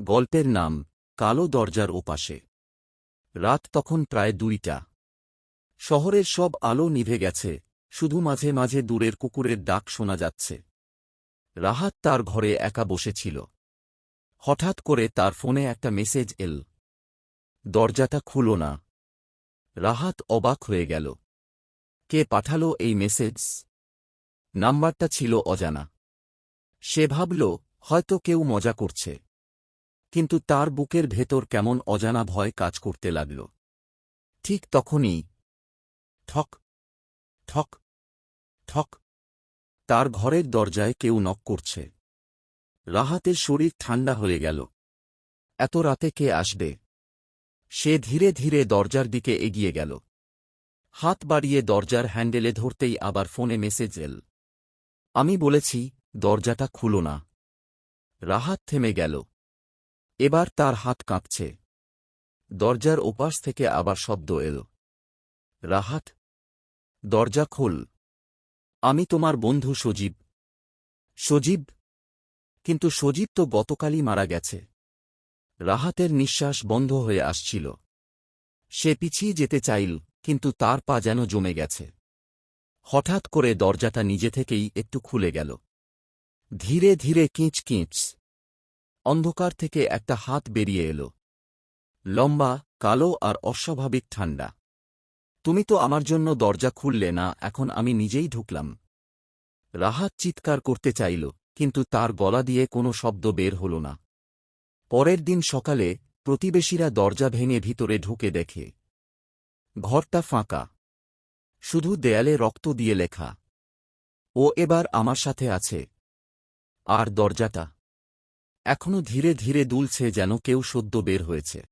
গল্পের নাম কালো দরজার ওপাশে। রাত তখন প্রায় 2টা। শহরের সব আলো নিভে গেছে, শুধু মাঝে মাঝে দূরের কুকুরের ডাক শোনা যাচ্ছে। রাহাত তার ঘরে একা বসেছিল। হঠাৎ করে তার ফোনে একটা মেসেজ এল। দরজাটা খুলো না। রাহাত অবাক হয়ে গেল। কে পাঠালো এই মেসেজ? নাম্বারটা ছিল অজানা। সে ভাবল, হয়তো কেউ মজা করছে। কিন্তু তার বুকের ভেতর কেমন অজানা ভয় কাজ করতে লাগল। ঠিক তখনই ঠক ঠক ঠক, তার ঘরের দরজায় কেউ নক করছে। রাহাতের শরীর ঠান্ডা হয়ে গেল। এত রাতে কে আসবে? সে ধীরে ধীরে দরজার দিকে এগিয়ে গেল। হাত বাড়িয়ে দরজার হ্যান্ডেলে ধরতেই আবার ফোনে মেসেজ এল। আমি বলেছি, দরজাটা খুলো না। রাহাত থেমে গেল। এবার তার হাত কাঁপছে। দরজার ওপাশ থেকে আবার শব্দ এল। রাহাত, দরজা খোল। আমি তোমার বন্ধু সজীব। সজীব? কিন্তু সজীব তো গতকালই মারা গেছে। রাহাতের নিঃশ্বাস বন্ধ হয়ে আসছিল। সে পিছিয়ে যেতে চাইল, কিন্তু তার পা যেন জমে গেছে। হঠাৎ করে দরজাটা নিজে থেকেই একটু খুলে গেল। ধীরে ধীরে কিঁচ কিঁচ। অন্ধকার থেকে একটা হাত বেরিয়ে এল। লম্বা, কালো আর অস্বাভাবিক ঠান্ডা। তুমি তো আমার জন্য দরজা খুললে না, এখন আমি নিজেই ঢুকলাম। রাহাত চিৎকার করতে চাইল, কিন্তু তার গলা দিয়ে কোনো শব্দ বের হল না। পরের দিন সকালে প্রতিবেশীরা দরজা ভেঙে ভিতরে ঢুকে দেখে ঘরটা ফাঁকা। শুধু দেয়ালে রক্ত দিয়ে লেখা, ও এবার আমার সাথে আছে। আর দরজাটা এখনো ধীরে ধীরে দুলছে, যেন কেউ সদ্য বের হয়েছে।